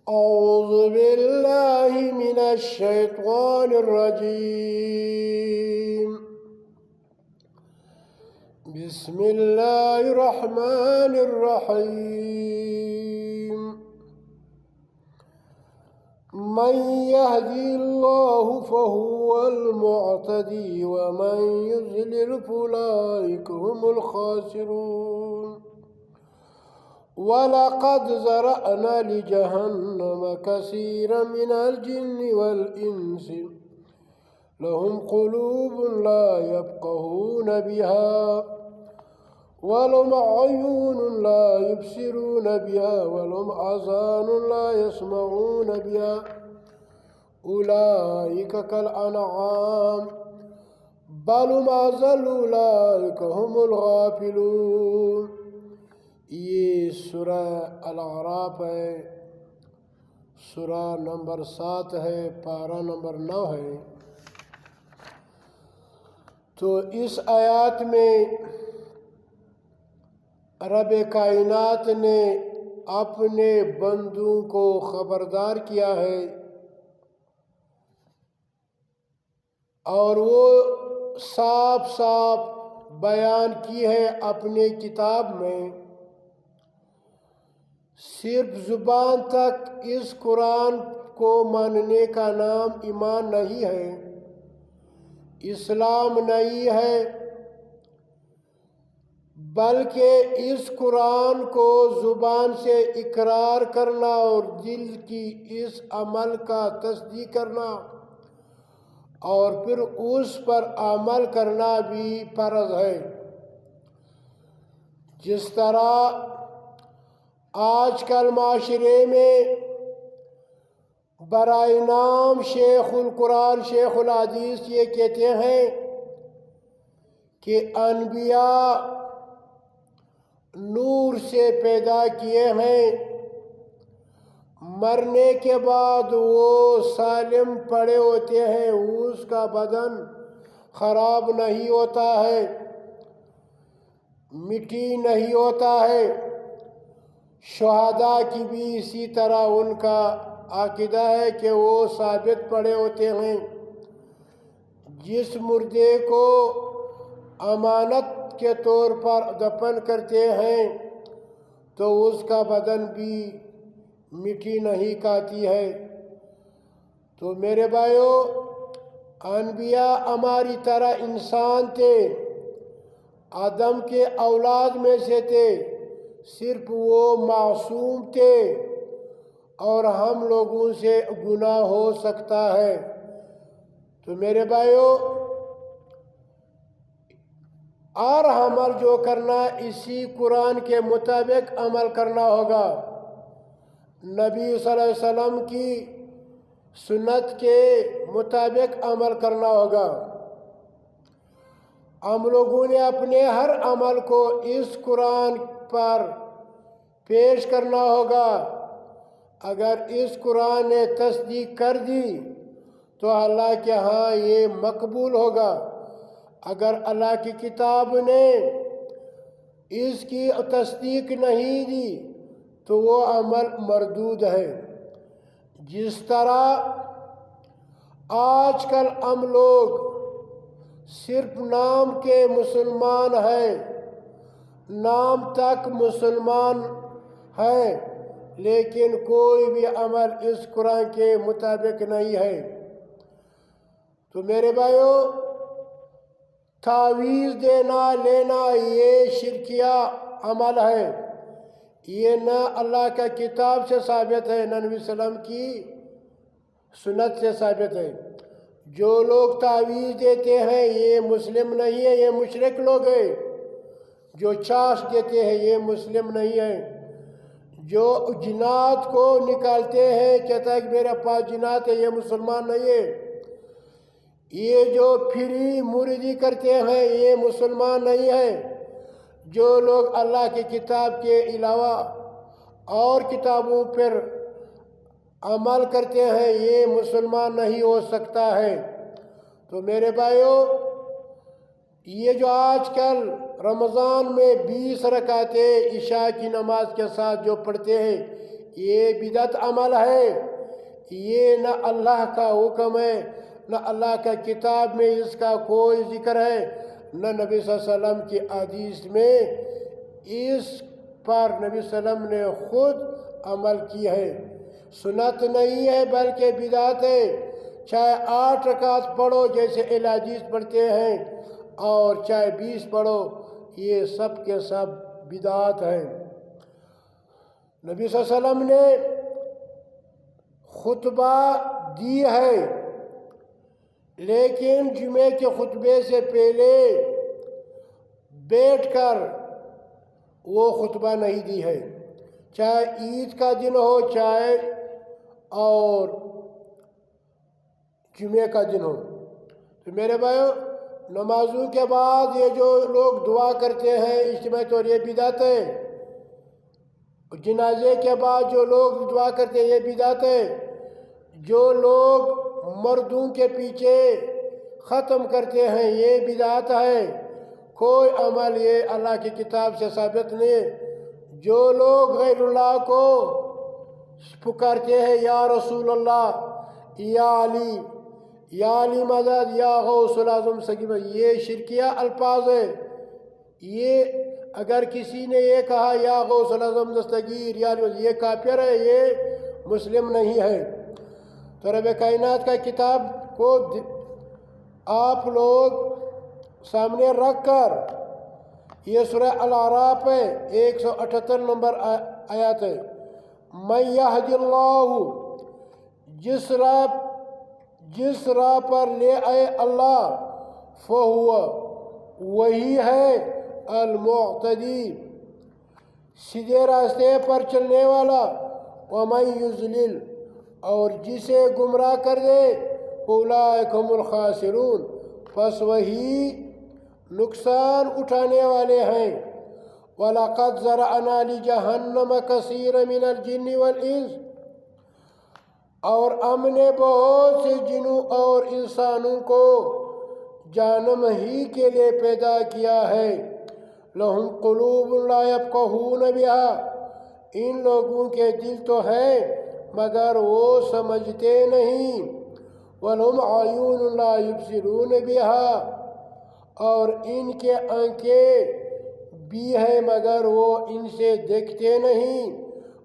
أعوذ بالله من الشيطان الرجيم. بسم الله الرحمن الرحيم. من يهدي الله فهو المعتدي ومن يضلل فأولئك هم الخاسرون. وَلَقَدْ ذَرَأْنَا لِجَهَنَّمَ كَثِيرًا مِنَ الْجِنِّ وَالْإِنسِ لَهُمْ قُلُوبٌ لَا يَفْقَهُونَ بِهَا وَلَهُمْ أَعْيُنٌ لَا يُبْصِرُونَ بِهَا وَلَهُمْ آذَانٌ لَا يَسْمَعُونَ بِهَا أُولَئِكَ كَالْأَنْعَامِ بَلْ هُمْ أَضَلُّ أُولَئِكَ هُمُ الْغَافِلُونَ. یہ سورہ الاعراف ہے، سورہ نمبر 7 ہے، پارہ نمبر 9 ہے۔ تو اس آیات میں رب کائنات نے اپنے بندوں کو خبردار کیا ہے اور وہ صاف صاف بیان کی ہے اپنے کتاب میں۔ صرف زبان تک اس قرآن کو ماننے کا نام ایمان نہیں ہے، اسلام نہیں ہے، بلکہ اس قرآن کو زبان سے اقرار کرنا اور دل کی اس عمل کا تصدیق کرنا اور پھر اس پر عمل کرنا بھی فرض ہے۔ جس طرح آج کل معاشرے میں برائے نام شیخ القرآن شیخ الحدیث یہ کہتے ہیں کہ انبیاء نور سے پیدا کیے ہیں، مرنے کے بعد وہ سالم پڑے ہوتے ہیں، اس کا بدن خراب نہیں ہوتا ہے، مٹی نہیں ہوتا ہے۔ شہداء کی بھی اسی طرح ان کا عقیدہ ہے کہ وہ ثابت پڑے ہوتے ہیں۔ جس مردے کو امانت کے طور پر دفن کرتے ہیں تو اس کا بدن بھی مٹی نہیں کھاتی ہے۔ تو میرے بھائیو، انبیاء ہماری طرح انسان تھے، آدم کے اولاد میں سے تھے، صرف وہ معصوم تھے اور ہم لوگوں سے گناہ ہو سکتا ہے۔ تو میرے بھائیو، اور ہمیں جو کرنا اسی قرآن کے مطابق عمل کرنا ہوگا، نبی صلی اللہ علیہ وسلم کی سنت کے مطابق عمل کرنا ہوگا۔ ہم لوگوں نے اپنے ہر عمل کو اس قرآن پر پیش کرنا ہوگا۔ اگر اس قرآن نے تصدیق کر دی تو اللہ کے ہاں یہ مقبول ہوگا، اگر اللہ کی کتاب نے اس کی تصدیق نہیں دی تو وہ عمل مردود ہے۔ جس طرح آج کل ہم لوگ صرف نام کے مسلمان ہیں، نام تک مسلمان ہیں، لیکن کوئی بھی عمل اس قرآن کے مطابق نہیں ہے۔ تو میرے بھائیو، تعویذ دینا لینا یہ شرکیہ عمل ہے، یہ نہ اللہ کا کتاب سے ثابت ہے نہ نبی صلی اللہ علیہ وسلم کی سنت سے ثابت ہے۔ جو لوگ تعویذ دیتے ہیں یہ مسلم نہیں ہے، یہ مشرک لوگ ہیں۔ جو چاش دیتے ہیں یہ مسلم نہیں ہے۔ جو جنات کو نکالتے ہیں، کہتا ہے کہ میرے پاس جنات ہے، یہ مسلمان نہیں ہے۔ یہ جو پھری مریدی کرتے ہیں یہ مسلمان نہیں ہے۔ جو لوگ اللہ کی کتاب کے علاوہ اور کتابوں پر عمل کرتے ہیں یہ مسلمان نہیں ہو سکتا ہے۔ تو میرے بھائیو، یہ جو آج کل رمضان میں 20 رکعتیں عشاء کی نماز کے ساتھ جو پڑھتے ہیں یہ بدعت عمل ہے، یہ نہ اللہ کا حکم ہے، نہ اللہ کا کتاب میں اس کا کوئی ذکر ہے، نہ نبی صلی اللہ علیہ وسلم کی حدیث میں اس پر نبی صلی اللہ علیہ وسلم نے خود عمل کی ہے۔ سنت نہیں ہے بلکہ بدعت ہے۔ چاہے 8 رکعت پڑھو جیسے اہل حدیث پڑھتے ہیں، اور چاہے 20 پڑھو، یہ سب کے سب بدعت ہیں۔ نبی صلی اللہ علیہ وسلم نے خطبہ دی ہے، لیکن جمعے کے خطبے سے پہلے بیٹھ کر وہ خطبہ نہیں دی ہے، چاہے عید کا دن ہو چاہے اور جمعے کا دن ہو۔ تو میرے بھائیو، نمازوں کے بعد یہ جو لوگ دعا کرتے ہیں اجتماعی طور، یہ بدعت ہے۔ جنازے کے بعد جو لوگ دعا کرتے ہیں یہ بدعت ہے۔ جو لوگ مردوں کے پیچھے ختم کرتے ہیں یہ بدعت ہے۔ کوئی عمل یہ اللہ کی کتاب سے ثابت نہیں۔ جو لوگ غیر اللہ کو پکارتے ہیں یا رسول اللہ، یا علی مدد، یا غوث العظم سگیب، یہ شرکیہ الفاظ ہے۔ یہ اگر کسی نے یہ کہا یا غوث العظم دستگیر، یا یہ کافر ہے، یہ مسلم نہیں ہے۔ تو رب کائنات کا کتاب کو آپ لوگ سامنے رکھ کر، یہ سورہ الاعراف ہے، 178 نمبر آیات ہے، من یہد اللہ، جس راہ پر لے آئے اللہ، فہو، وہی ہے المعتدی، سیدھے راستے پر چلنے والا، ومن یضلل، اور جسے گمراہ کر دے، اولئک هم الخاسرون، پس وہی نقصان اٹھانے والے ہیں۔ وَلَقَدْ ذَرَأْنَا لِجَهَنَّمَ كَثِيرًا مِنَ الْجِنِّ وَالْإِنسِ، اور ہم نے بہت سے جنوں اور انسانوں کو جہنم ہی کے لیے پیدا کیا ہے۔ لَهُمْ قُلُوبٌ لَا يَفْقَهُونَ بِهَا، ان لوگوں کے دل تو ہیں مگر وہ سمجھتے نہیں۔ وَلَهُمْ عَيُونٌ لَا يُبْصِرُونَ بِهَا، اور ان کے آنکھیں بھی ہیں مگر وہ ان سے دیکھتے نہیں۔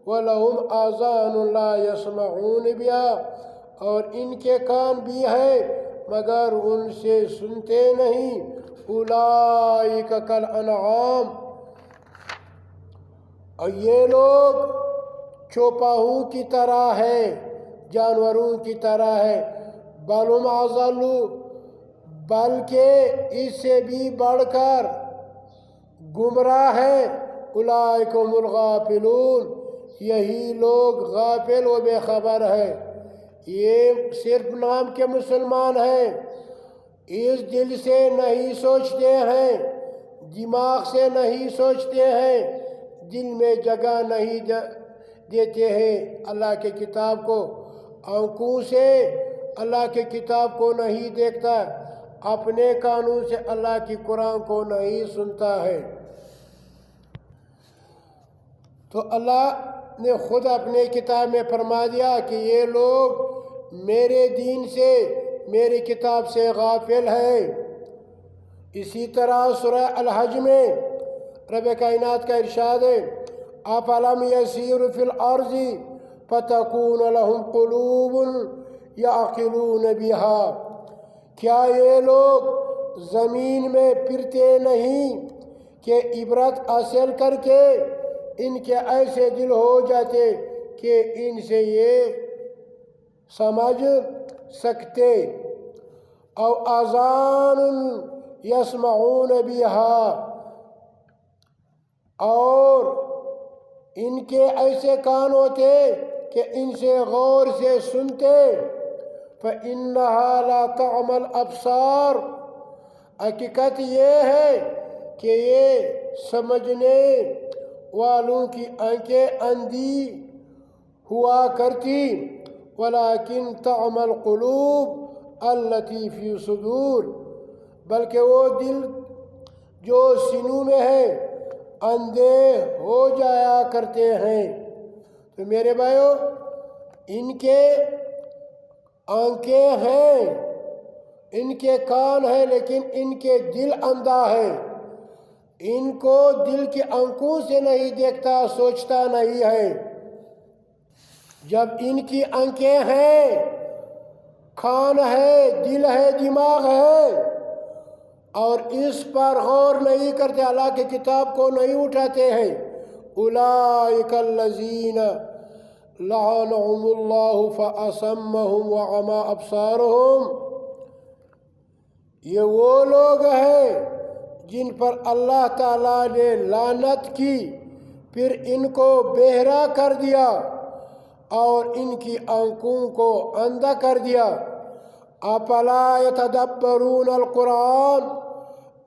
وَلَهُمْ آذَانٌ لَا يَسْمَعُونَ بِهَا، اور ان کے کان بھی ہیں مگر ان سے سنتے نہیں۔ اولئک کالانعام، اور یہ لوگ چوپاہوں کی طرح ہے، جانوروں کی طرح ہے۔ بل ہم اضل، بلکہ اس سے بھی بڑھ کر گمراہ ہے۔ اولئک هم الغافلون، یہی لوگ غافل و بے خبر ہے۔ یہ صرف نام کے مسلمان ہیں، اس دل سے نہیں سوچتے ہیں، دماغ سے نہیں سوچتے ہیں، دل میں جگہ نہیں دیتے ہیں اللہ کے کتاب کو، آنکھوں سے اللہ کے کتاب کو نہیں دیکھتا، اپنے کانوں سے اللہ کی قرآن کو نہیں سنتا ہے۔ تو اللہ نے خود اپنے کتاب میں فرما دیا کہ یہ لوگ میرے دین سے، میری کتاب سے غافل ہیں۔ اسی طرح سورہ الحج میں رب کائنات کا ارشاد ہے، أَفَلَمْ يَسِيرُوا فِي الْأَرْضِ فَتَكُونَ لَهُمْ قُلُوبٌ يَعْقِلُونَ بِهَا، کیا یہ لوگ زمین میں پھرتے نہیں کہ عبرت حاصل کر کے ان کے ایسے دل ہو جاتے کہ ان سے یہ سمجھ سکتے۔ او آذان یسمعون بها، اور ان کے ایسے کان ہوتے کہ ان سے غور سے سنتے۔ فَإِنَّهَا لَا تَعْمَى الْأَبْصَارُ، حقیقت یہ ہے کہ یہ سمجھنے والوں کی آنکھیں اندھی ہوا کرتی، وَلَكِنْ تَعْمَى الْقُلُوبُ الَّتِي فِي الصُّدُورِ، بلکہ وہ دل جو سینوں میں ہے اندھے ہو جایا کرتے ہیں۔ تو میرے بھائیو، ان کے آنکھیں ہیں، ان کے کان ہیں، لیکن ان کے دل اندھا ہے، ان کو دل کی آنکھوں سے نہیں دیکھتا، سوچتا نہیں ہے۔ جب ان کی آنکھیں ہیں، کان ہے، دل ہے، دماغ ہے، اور اس پر غور نہیں کرتے، اللہ کی کتاب کو نہیں اٹھاتے ہیں، اولئک الذین لعنهم اللہ فاصمهم وعمی ابصارهم، یہ وہ لوگ ہیں جن پر اللہ تعالیٰ نے لعنت کی، پھر ان کو بہرا کر دیا اور ان کی آنکھوں کو اندھا کر دیا۔ افلا یتدبرون القرآن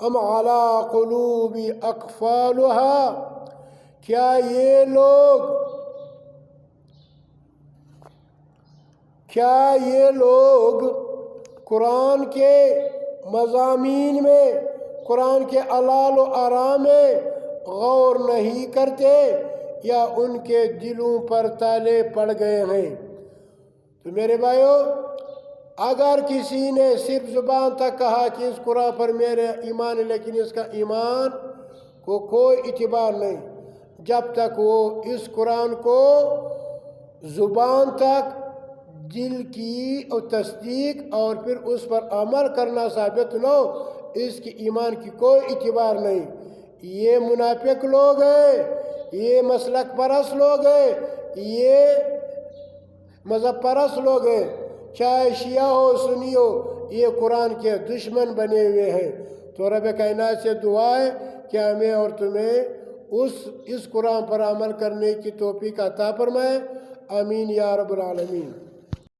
ام علی قلوب اقفالها، کیا یہ لوگ قرآن کے مضامین میں، قرآن کے اعلال و آرام میں غور نہیں کرتے، یا ان کے دلوں پر تالے پڑ گئے ہیں؟ تو میرے بھائیو، اگر کسی نے صرف زبان تک کہا کہ اس قرآن پر میرے ایمان ہے، لیکن اس کا ایمان کو کوئی اعتبار نہیں، جب تک وہ اس قرآن کو زبان تک دل کی اور تصدیق اور پھر اس پر عمل کرنا ثابت نہ ہو، اس کی ایمان کی کوئی اعتبار نہیں۔ یہ منافق لوگ ہیں، یہ مسلک پرست لوگ ہیں، یہ مذہب پرست لوگ ہیں، چاہے شیعہ ہو سنی ہو، یہ قرآن کے دشمن بنے ہوئے ہیں۔ تو رب کائنات سے دعا ہے کہ ہمیں اور تمہیں اس قرآن پر عمل کرنے کی توفیق عطا فرمائے، آمین یا رب العالمین۔